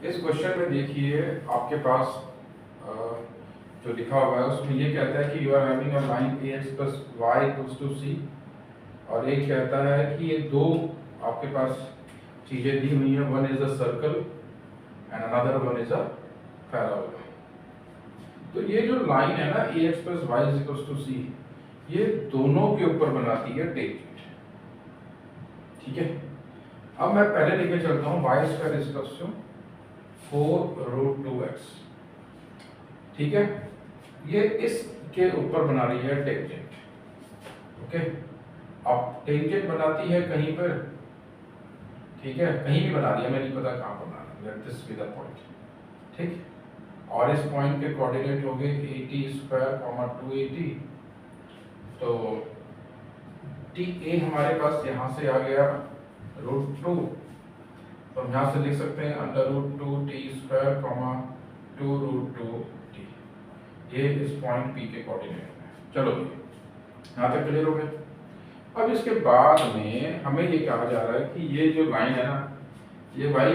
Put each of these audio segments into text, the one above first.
इस क्वेश्चन में देखिए आपके पास जो लिखा हुआ है उसमें ये कहता है कि you are having a line ax plus y equals to c, और एक कहता है कि ये दो आपके पास चीजें दी हुई हैं, one is a circle and another one is a parabola. तो ये जो लाइन है ना ax plus y equals to c, ये दोनों के ऊपर बनाती है टेंजेंट। ठीक है, अब मैं पहले लेके चलता हूँ Y square equals to 4√2x। ठीक है, ये इसके ऊपर बना रही है टेंजेंट। ओके, अब टेंजेंट बनाती है कहीं पर, ठीक है, कहीं भी बना रही है, मैं नहीं पता कहाँ पर बना रही है, let this be the point. ठीक, और इस पॉइंट के कोऑर्डिनेट हो गए 80² 280। तो TA हमारे पास यहाँ से आ गया √2, तो हम यहाँ से लिख सकते हैं √2t² 2√2t। ये इस पॉइंट P के कोऑर्डिनेट है। चलो यहाँ तक क्लियर हो गया। अब इसके बाद में हमें ये कहा जा रहा है कि ये जो लाइन है ना, ये भाई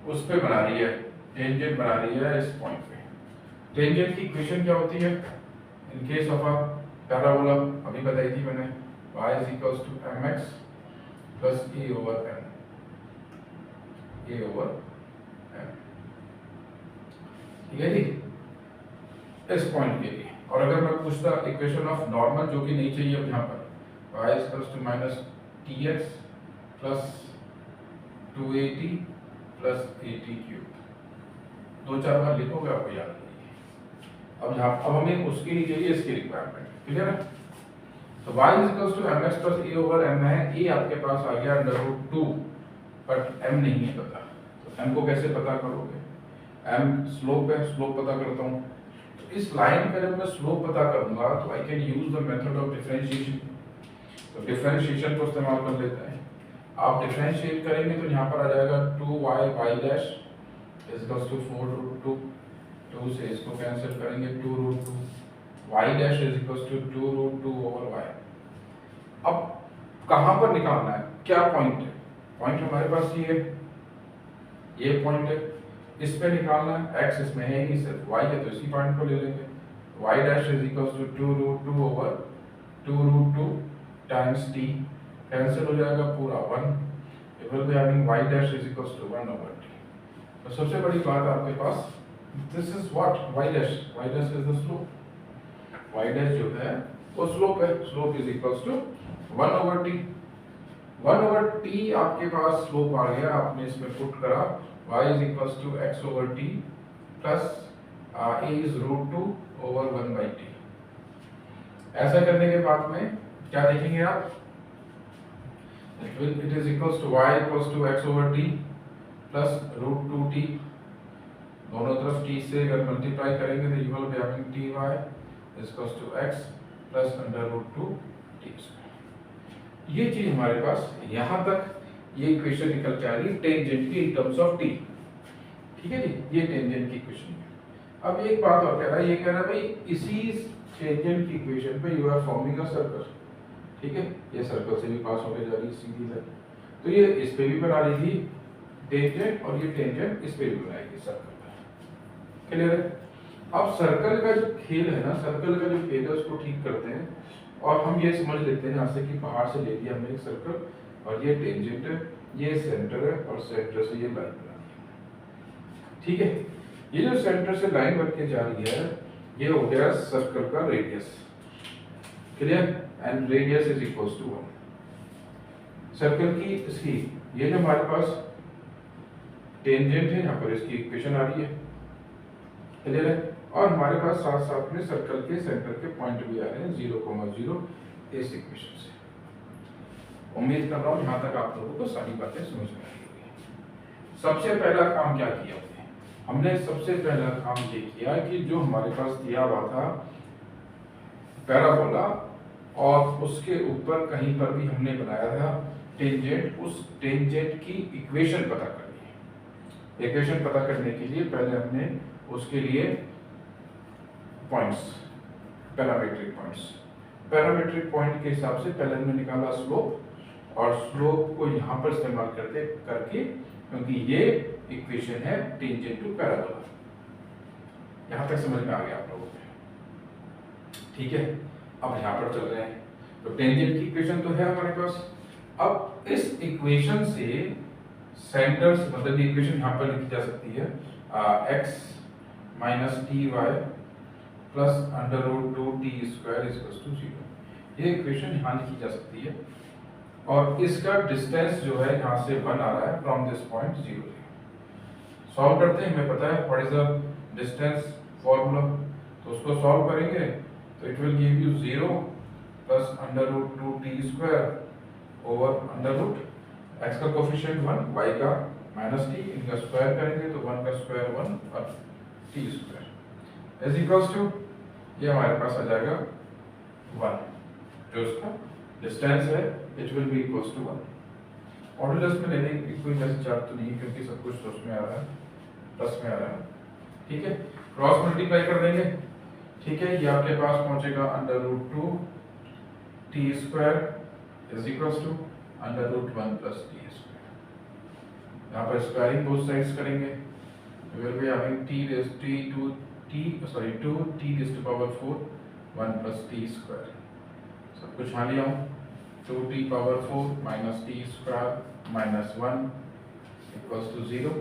उस पे बना रही है, टेंजेंट बना रही है इस पॉइंट पे। टेंजेंट की इक्वेशन क्या होती है in case of a parabola? अभी बताई थी मैंने, y is equals to mx plus a over m, a over m। ठीक है जी, इस पॉइंट के लिए। और अगर मैं पूछता इक्वेशन ऑफ नॉर्मल, जो कि नहीं चाहिए अब यहाँ पर, y is equals to minus tx plus 280 plus 80 cube, 2-4 बार लिखोगे आपको याद नहीं। अब हमें उसके लिए चाहिए इसकी रिक्वायरमेंट, क्लियर है? तो y is equals to mx plus a over m है, a आपके पास आ गया √2, बट m नहीं है पता, तो m को कैसे पता करोगे? m स्लोप है, स्लोप पता करता हूँ। तो इस लाइन का जब मैं स्लोप पता करूंगा तो I can use the method of differentiation. तो डिफरेंशिएशन को इस्तेमाल कर लेते हैं। आप डिफरेंशिएट करेंगे तो यहाँ पर आ जाएगा 2y y dash is equals to 4√2, 2 से इसको कैंसिल करेंगे 2√2, y dash is equals to 2√2 over y। अब कहाँ पर निकालना है, क्या पॉइंट है? पॉइंट हमारे पास ये पॉइंट है, इस पे निकालना है। x इसमें है नहीं, सिर्फ y है, तो इसी पॉइंट को ले लेंगे। y dash is equals to 2√2 over 2√2 times t, cancel हो जाएगा पूरा 1, it will be having y dash is equals to 1 over t। तो सबसे बड़ी बात आपके पास, this is what y dash is the slope. y dash जो है वो स्लोप है, slope is equals to 1 over t। 1 over t आपके पास स्लोप आ गया, आपने इसमें पुट करा y is equals to x over t plus a is √2 over 1 by t। ऐसा करने के बाद में क्या देखेंगे आप? It is equals to y equals to x over t plus √2t। दोनों तरफ t से अगर मल्टीप्लाई करेंगे तो you will be having ty is equals to x plus under √2t। ये चीज हमारे पास यहाँ तक ये इक्वेशन निकल के आ रही है टेंजेंट की इन टर्म्स ऑफ t। ठीक है जी, ये टेंजेंट की इक्वेशन है। अब एक बात और कह रहा है, ये कह रहा है भाई इसी टेंजेंट की इक्वेशन पे you are forming a circle. ठीक है, ये सर्कल से भी पास होकर जा रही है सीधी लाइन, तो ये इस पे भी बना रही थी टेंजेंट, और ये टेंजेंट इस पे भी बनाएगी सर्कल पे। क्लियर है? अब सर्कल का जो खेल है ना, सर्कल का जो खेल है उसको ठीक करते हैं, और हम ये समझ लेते हैं यहाँ से कि बाहर से ले लिया हमने एक सर्कल, और ये टेंजेंट है, ये सेंटर है, और सेंटर से ये लाइन बना दी। ठीक है, ये जो सेंटर से लाइन बन के जा रही है ये हो गया सर्कल का radius. Clear? And radius is equals to 1। Circle की इसकी ये जो हमारे पास टेंजेंट है, यहाँ पर इसकी इक्वेशन आ रही है। क्लियर है? और हमारे पास साथ साथ में सर्कल के सेंटर के पॉइंट भी आ रहे हैं 0,0 इस इक्वेशन से। उम्मीद कर रहा हूँ यहाँ तक आप लोगों को सारी बातें समझ में आई होंगी। सबसे पहला काम क्या किया हमने? सबसे पहला काम ये किया कि जो हमारे पास दिया हुआ था पैराबोला, और उसके ऊपर कहीं पर भी हमने बनाया था टेंजेंट, उस टेंजेंट की इक्वेशन पता करनी है। इक्वेशन पता करने के लिए पहले हमने उसके लिए पॉइंट्स, पैरामीट्रिक पॉइंट के हिसाब से पहले हमने निकाला स्लोप, और स्लोप को यहाँ पर इस्तेमाल करके, क्योंकि ये इक्वेशन है टेंजेंट टू पैराबोला। यहां तक समझ में आ गया आप लोगों को? ठीक है, अब यहां पर चल रहे हैं। तो टेंजेंट की इक्वेशन तो है हमारे पास। अब इस इक्वेशन से सेंटर्स, मतलब ये इक्वेशन यहां पर लिखी जा सकती है x minus t y plus under root 2t square equals to 0। ये इक्वेशन यहां लिखी जा सकती है और इसका डिस्टेंस जो है यहां से 1 आ रहा है फ्रॉम दिस पॉइंट 0 0। सॉल्व करते हैं, हमें पता है what is the distance formula, तो उसको सॉल्व करेंगे तो it will give you 0 plus under root 2t square over under root x का कोफिशिएंट 1, y का माइनस t, इनका स्क्वायर करेंगे तो 1 का स्क्वायर 1 और t square is equals to, ये हमारे पास आ जाएगा 1, जो इसका डिस्टेंस है it will be equals to 1। Modulus में लेने की कोई वैसे चार्ट तो नहीं, क्योंकि सब कुछ तो उसमें आ रहा है, प्लस में आ रहा है। ठीक है, क्रॉस मल्टीप्लाई कर देंगे। ठीक है, ये आपके पास पहुंचेगा under root 2 t square is equals to under root 1 plus t square. यहाँ पर स्क्वायरिंग बोथ साइड्स करेंगे, will be having t raise to 2t raise to power 4 1 plus t square. सब कुछ यहाँ लिया हूँ, 2t power 4 minus t square minus 1 equals to 0।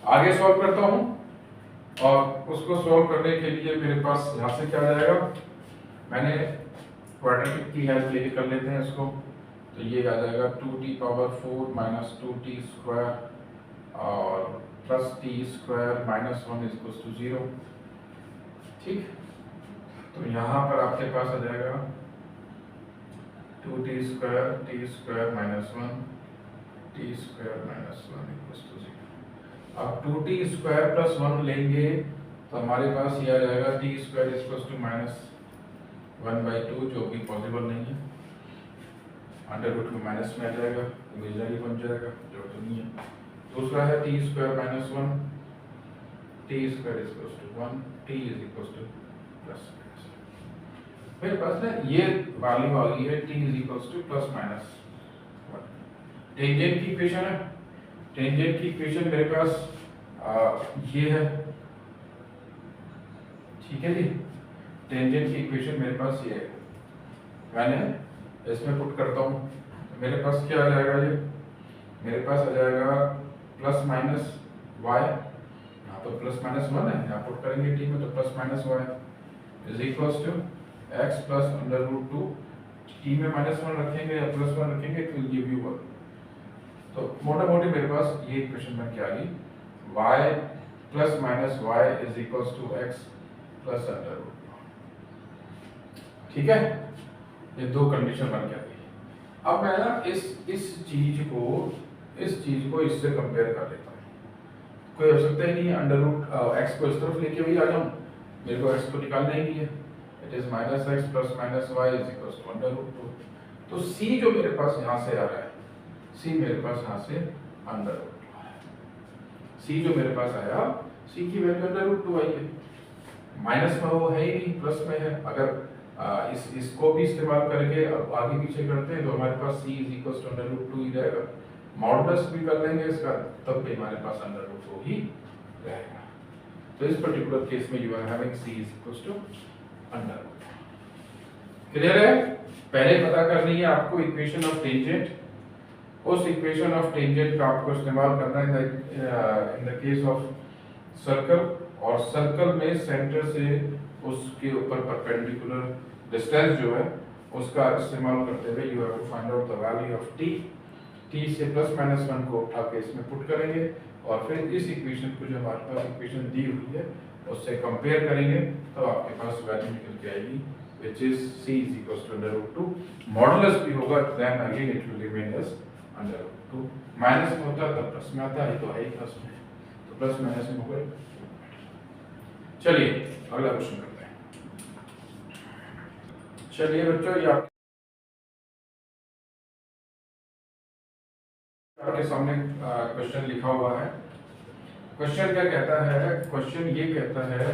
आगे solve करता हूँ और उसको सॉल्व करने के लिए मेरे पास यहाँ से क्या आ जाएगा, मैंने क्वाड्रेटिक की हेल्प लेके कर लेते हैं इसको, तो ये आ जाएगा 2t power 4 minus 2t square और plus t square minus 1 equals to 0। ठीक, तो यहाँ पर आपके पास आ जाएगा 2t square minus 1 t square minus 1 equals to 0। अब 2t स्क्वायर प्लस 1 लेंगे तो हमारे पास ये आ जाएगा t square equals to minus 1/2, जो कि पॉसिबल नहीं है। अंडर रूट में माइनस में आ जाएगा, इमेजिनरी बन जाएगा, जो तो नहीं है। दूसरा है t square minus 1, t square equals to 1, t is equals to plus. मेरे पास ना ये वैल्यू आ गई है t is equals to plus minus 1। Tangent की इक्वेशन है, टेंजेंट की इक्वेशन मेरे पास ये है। ठीक है जी, टेंजेंट की इक्वेशन मेरे पास ये है, मैंने इसमें पुट करता हूँ तो मेरे पास क्या आ जाएगा, ये मेरे पास आ जाएगा प्लस माइनस y, यहाँ तो प्लस माइनस 1 है, यहाँ पुट करेंगे t में तो plus minus y is equals to x plus under root 2, t में माइनस 1 रखेंगे या प्लस 1 रखेंगे इट विल गिव यू 1। तो मोटा मोटी मेरे पास ये इक्वेशन बन के आ गई, y plus minus y is equals to x plus under root. ठीक है, ये दो कंडीशन बन के आ गई। अब मैं ना इस चीज को इससे कंपेयर कर लेता हूँ। कोई आवश्यकता ही नहीं है अंडर रूट x को इस तरफ लेके भी आ जाऊँ, मेरे को x को निकालना ही नहीं है। It is minus x plus minus y is equals to under root 2। तो c जो मेरे पास यहाँ से आ रहा है, c मेरे पास यहाँ से अंडर रूट 2 है। c जो मेरे पास आया, c की वैल्यू अंडर रूट 2 आई है, माइनस में वो है ही नहीं, प्लस में है। अगर इसको भी इस्तेमाल करके अब आगे पीछे करते हैं तो हमारे पास c is equals to under root 2 ही रहेगा। मॉडुलस भी कर लेंगे इसका, तब भी हमारे पास अंडर रूट 2 ही रहेगा। तो इस पर्टिकुलर केस में you are having c is equals to under root. Clear है? पहले पता करनी है आपको इक्वेशन ऑफ टेंजेंट, उस इक्वेशन ऑफ टेंजेंट का आपको इस्तेमाल करना है in the case of circle, और सर्कल में सेंटर से उसके ऊपर परपेंडिकुलर डिस्टेंस जो है उसका इस्तेमाल करते हुए you have to find out the value of t से प्लस माइनस 1 को उठा के इसमें पुट करेंगे और फिर इस इक्वेशन को जो हमारे पास इक्वेशन दी हुई है उससे कंपेयर करेंगे तो आपके पास वैल्यू निकल के आएगी which is c is equals to under root 2। Modulus भी होगा then again it will remain as under root 2। Minus में होता है तब प्लस में आता है, तो है ही प्लस में, तो प्लस माइनस में होगा। चलिए अगला क्वेश्चन करते हैं। चलिए बच्चों, ये आपके सामने क्वेश्चन लिखा हुआ है। क्वेश्चन क्या कहता है? क्वेश्चन ये कहता है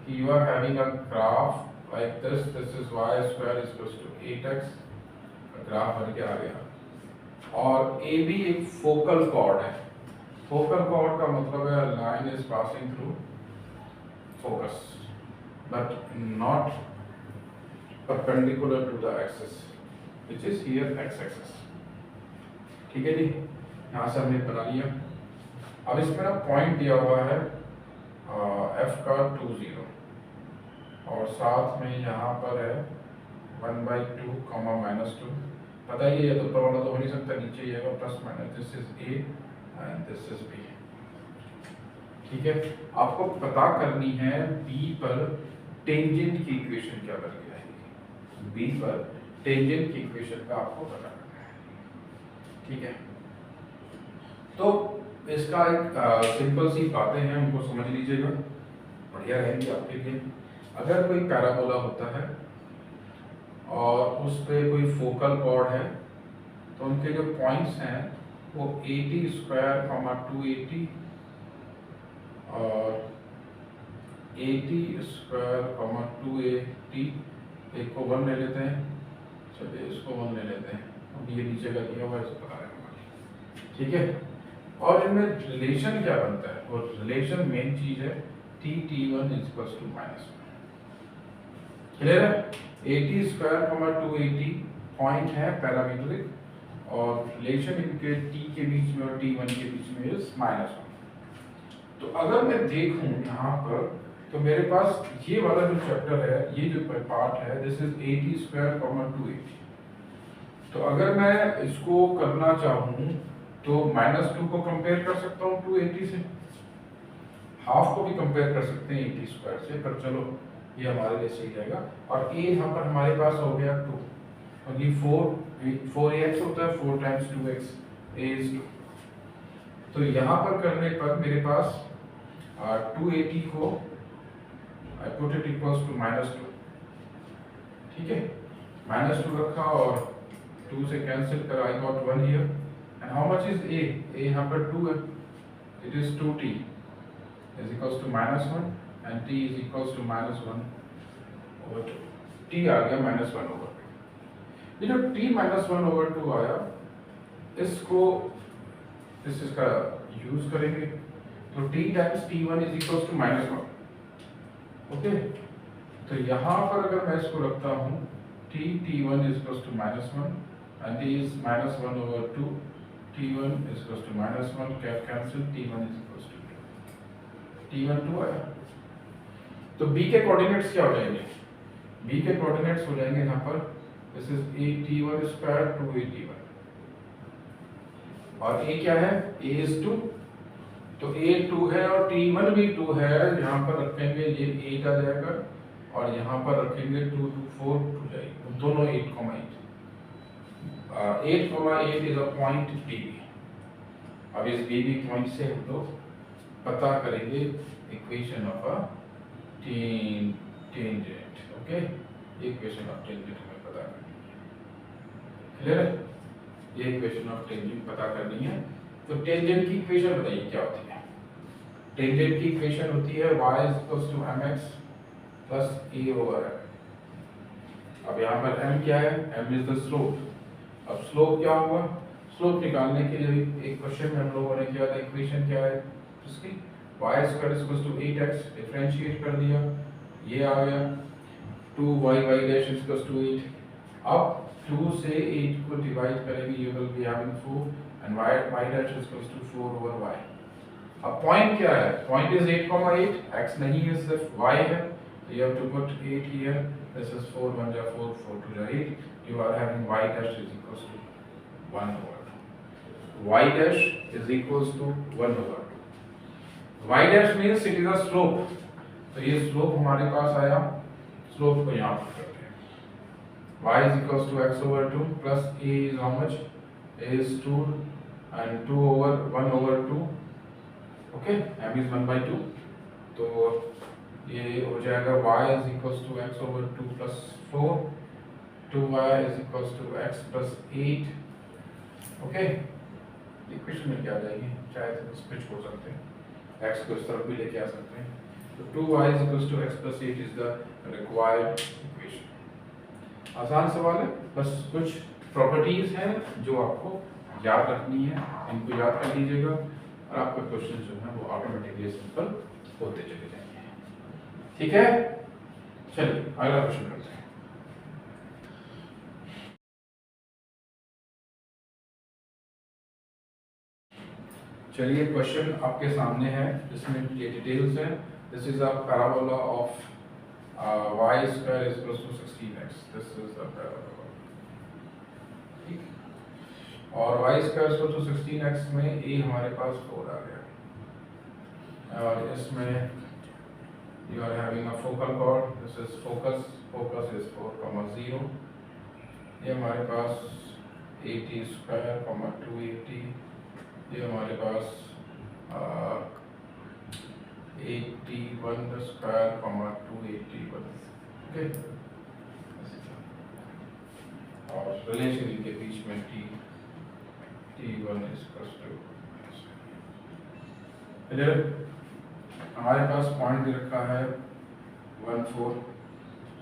कि you are having a graph like this is y square is equals to 8x, graph बन के आ गया, और AB एक फोकल कॉर्ड है। फोकल कॉर्ड का मतलब है line is passing through focus but not perpendicular to the axis which is here x axis. ठीक है जी, यहाँ से हमने बना लिया। अब इसमें ना पॉइंट दिया हुआ है एफ का 2 0 और साथ में यहाँ पर है 1/2 कॉमा -2। पता ही है, तो ऊपर वाला तो हो नहीं सकता, नीचे ही है plus minus, this is A and this is B. ठीक है, आपको पता करनी है बी पर टेंजेंट की इक्वेशन क्या बन गया है। बी पर टेंजेंट की इक्वेशन का आपको पता करना है। ठीक है, तो इसका एक सिंपल सी बातें हैं, उनको समझ लीजिएगा, बढ़िया रहेंगी आपके लिए। अगर कोई पैराबोला होता है और उस पर कोई फोकल कॉर्ड है तो उनके जो पॉइंट्स हैं वो 80 स्क्वायर 280 और 80 स्क्वायर 280, एक को 1 ले लेते हैं, चलिए इसको 1 ले लेते हैं, अब ये नीचे का दिया हुआ है इसको पता है। ठीक है, और इनमें रिलेशन क्या बनता है, वो रिलेशन मेन चीज है T1 = -1। क्लियर है, 80 स्क्वायर 280 पॉइंट है पैरामीट्रिक और रिलेशन इनके T के बीच में और T1 के बीच में इज -1। तो अगर मैं देखूं यहाँ पर तो मेरे पास ये वाला जो चैप्टर है, ये जो पार्ट है, दिस इज 80 स्क्वायर 280। तो अगर मैं इसको करना चाहूँ तो -2 को कंपेयर कर सकता हूँ 280 से, हाफ को भी कंपेयर कर सकते हैं 80 स्क्वायर से, पर चलो ये हमारे लिए सही रहेगा। और a यहाँ पर हमारे पास हो गया 2 और ये 4x होता है, 4 × 2x a is 2। तो यहाँ पर करने पर मेरे पास 280 को I put it equals to -2। ठीक है, -2 रखा और 2 से कैंसिल कर, I got 1 here and how much is a? a यहाँ पर 2 है, it is 2t is equals to -1 and t is equals to -1/2। t आ गया -1/2। ये जो t -1/2 आया, इसको इसका यूज करेंगे तो t times t1 is equals to -1। Okay, तो यहाँ पर अगर मैं इसको रखता हूँ T1 is equals to -1 and t is -1/2, T1 is equals to -1, cancel, T1 is equals to 2, T1 2 आया। तो B के कोऑर्डिनेट्स क्या हो जाएंगे, B के कोऑर्डिनेट्स हो जाएंगे यहाँ पर दिस इज T1 स्क्वायर 281 और A क्या है, A is 2, तो A 2 है और T1 भी 2 है, यहाँ पर रखेंगे ये 8 आ जाएगा और यहाँ पर रखेंगे 2 2 4 2 जाएगी, दोनों 8,8 8,8 इज अ पॉइंट B। अब इस B पॉइंट से हम लोग पता करेंगे equation of a tangent. Okay, equation of tangent हमें पता करनी है। क्लियर है, ये इक्वेशन ऑफ टेंजेंट पता करनी है। तो टेंजेंट की इक्वेशन बताइए क्या होती है। टेंजेंट की इक्वेशन होती है y = mx + a/m। अब यहाँ पर m क्या है, m इज द स्लोप। अब स्लोप क्या हुआ, स्लोप निकालने के लिए एक क्वेश्चन में हम लोगों ने किया था, इक्वेशन क्या है इसकी, y² = 8x, डिफरेंशिएट कर दिया, ये आ गया 2y = 8। अब 2 से 8 को डिवाइड करेंगे, you will be having 4 and y = 4/y। अब पॉइंट क्या है, पॉइंट इज 8,8, x नहीं है सिर्फ y है, so you have to put 8 here, this is 4 1 जा 4 4 2 जा 8, you are having y dash is equals to 1/2, y dash is equals to 1/2। y dash means it is a slope, तो ये slope हमारे पास आया, स्लोप को यहाँ पर करते हैं, y is equals to x/2 plus a is how much, a is 2 and 1/2, okay, m is 1/2, तो ये हो जाएगा y is equals to x/2 plus 4, 2y is equals to x plus 8। Okay, equation में क्या आ जाएगी, चाहे स्विच हो सकते हैं, x को इस तरफ भी लेके आ सकते हैं, तो 2y is equals to x plus 8 is the required equation। आसान सवाल है, बस कुछ प्रॉपर्टीज हैं जो आपको याद रखनी है, इनको याद कर लीजिएगा। और आपके क्वेश्चन जो है वो ऑटोमेटिकली सिंपल होते चले जाएंगे। ठीक है, चलिए अगला क्वेश्चन करते हैं। चलिए क्वेश्चन आपके सामने है, इसमें ये डिटेल्स है। This is a parabola of y square is equals to 16x. This is the parabola, ठीक। और y square is equal to 16x में a हमारे पास 4 आ गया, और इसमें you are having a focal chord. This is focus is 4,0. ये हमारे पास 80 square 280, ये हमारे पास 81 स्क्वायर 281, ओके। और रिलेशन इनके बीच में T1 इज इक्वल टू, हमारे पास पॉइंट दे रखा है 14,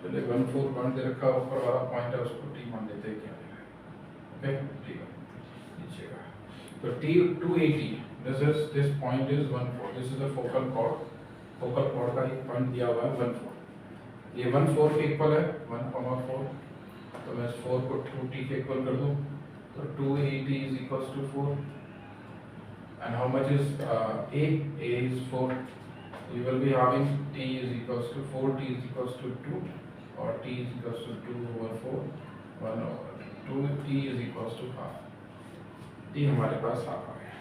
चलिए 14 पॉइंट दे रखा है, ऊपर वाला पॉइंट है उसको T1 देते हैं, क्या ओके T1 नीचेगा। तो T280, this point is 14, this is a focal chord का एक पॉइंट दिया हुआ है 14, ये 14 के इक्वल है 1,4, तो मैं इस 4 को 2t के इक्वल कर दूं, तो 280 is equals to 4, and how much is a is 4, we will be having t is equals to 4, t is equals to 2, or t is equals to 2 over 4, 1 over 2, t is equals to half, t हमारे पास half आ गया,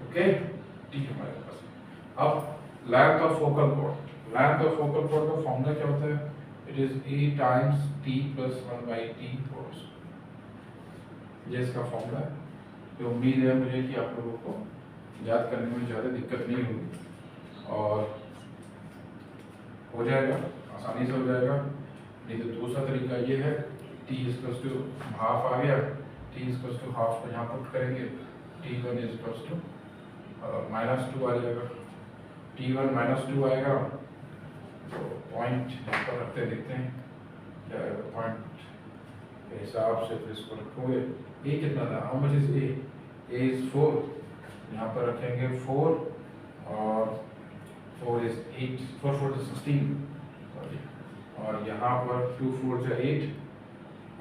okay t हमारे पास। अब length of focal cord, length of focal chord का formula क्या होता है, it is a times t plus 1/t force, ये इसका फॉर्मूला है। तो उम्मीद है मुझे कि आप लोगों को याद करने में ज़्यादा दिक्कत नहीं होगी और हो जाएगा, आसानी से हो जाएगा। नहीं तो दूसरा तरीका ये है, t इक्वल्स टू हाफ आ गया, t इक्वल्स टू हाफ को यहाँ पुट करेंगे, t1 इक्वल्स टू -2 आ जाएगा, t1 -2 आएगा, तो पॉइंट यहाँ पर रखते देखते हैं क्या है पॉइंट के हिसाब से, फिर इसको रखोगे a कितना था, how much is a is 4, यहाँ पर रखेंगे 4 और 4 is 8, 4 4 is 16, सॉरी, और यहाँ पर 2 4 जा 8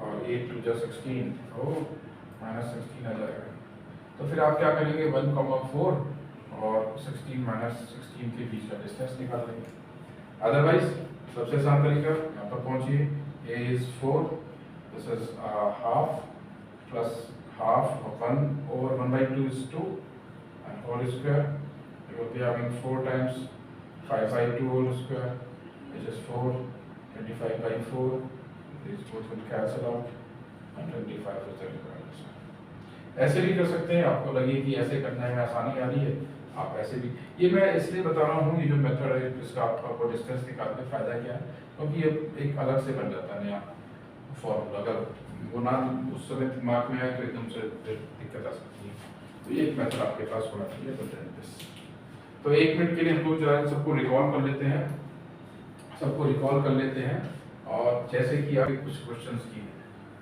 और 8 2 जा 16, तो -16 आ जाएगा। तो फिर आप क्या करेंगे, 1,4 और 16 -16 के बीच का डिस्टेंस निकाल लेंगे। अदरवाइज सबसे आसान तरीका, यहाँ पर पहुँचिए, a is 4, this is half plus half of 1 over 1/2 is 2, and whole square, you will be having 4 times 5/2 whole square, which is 4, 25/4, these both will cancel out, and 25 is the required answer। ऐसे भी कर सकते हैं, आपको लगे कि ऐसे करना है आसानी आ रही है, आप ऐसे भी, ये मैं इसलिए बता रहा हूँ, ये जो मेथड है इसका आपको डिस्टेंस निकालने का फायदा क्या है, क्योंकि ये एक अलग से बन जाता है नया फॉर्मूला, अगर वो ना उस समय दिमाग में आए तो एकदम से दिक्कत आ सकती है, तो ये एक मेथड आपके पास होना चाहिए। तो 1 मिनट के लिए हम लोग जो है सबको रिकॉल कर लेते हैं, और जैसे कि आपके कुछ क्वेश्चंस किए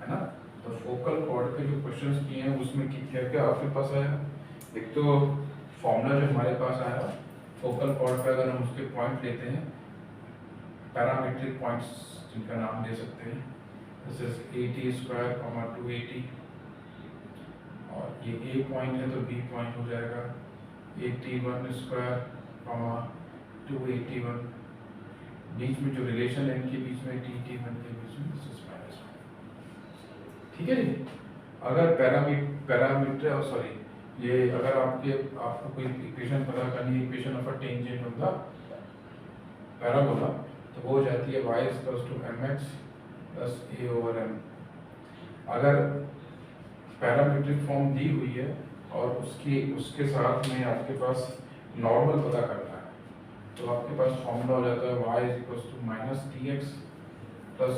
है ना, तो फोकल कॉर्ड के जो क्वेश्चंस किए हैं उसमें क्या क्या आपके पास आया, एक तो फॉर्मूला जो हमारे पास आया फोकल कॉर्ड का, अगर हम उसके पॉइंट लेते हैं, पैरामीट्रिक पॉइंट्स जिनका नाम दे सकते हैं, दिस इज 80 स्क्वायर 280, और ये ए पॉइंट है तो बी पॉइंट हो जाएगा 81 स्क्वायर 281, बीच में जो रिलेशन है इनके बीच में T1 के बीच में दिस इज -1, ठीक है जी। अगर पैरामीटर सॉरी ये अगर आपको कोई इक्वेशन पता करनी है, equation of a tangent of the parabola, तो वो हो जाती है y equals to mx plus a over m। अगर पैरामीट्रिक फॉर्म दी हुई है और उसके साथ में आपके पास नॉर्मल पता करना है, तो आपके पास फॉर्मूला हो जाता है y equals to -tx plus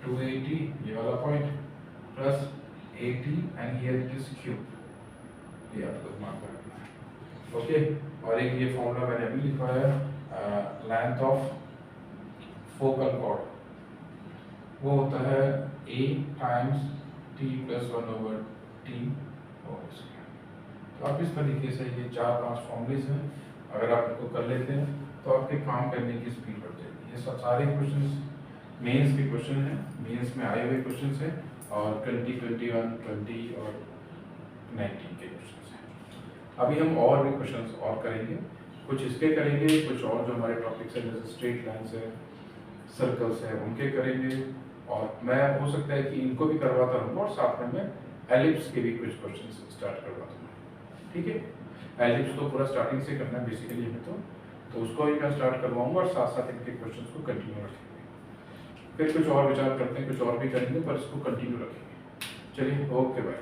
280, ये वाला point, plus 80 and here it is cube, ये आपको दिमाग में रखना है, ओके। और एक ये फॉर्मूला मैंने अभी लिखा है, लेंथ ऑफ फोकल कॉर्ड, वो होता है a times t plus 1 over t whole square. तो आप इस तरीके से ये 4-5 फॉर्मूलेज हैं, अगर आप इनको कर लेते हैं तो आपके काम करने की स्पीड बढ़ जाएगी। ये सारे क्वेश्चंस मेंस के क्वेश्चन हैं, मेंस में आए हुए क्वेश्चंस हैं और 20, 21, 20 और 19 के क्वेश्चंस हैं। अभी हम और भी क्वेश्चंस और करेंगे, कुछ इसके करेंगे, कुछ और जो हमारे टॉपिक्स हैं जैसे स्ट्रेट लाइन्स है, सर्कल्स है, उनके करेंगे। और मैं हो सकता है कि इनको भी करवाता रहूँगा और साथ में मैं एलिप्स के भी कुछ क्वेश्चंस स्टार्ट करवा दूँगा। ठीक है, एलिप्स तो पूरा स्टार्टिंग से करना है बेसिकली हमें तो उसको भी मैं स्टार्ट करवाऊँगा और साथ साथ इनके क्वेश्चंस को कंटिन्यू रखेंगे। फिर कुछ और विचार करते हैं, कुछ और भी करेंगे पर इसको कंटिन्यू रखेंगे। चलिए, ओके बाय।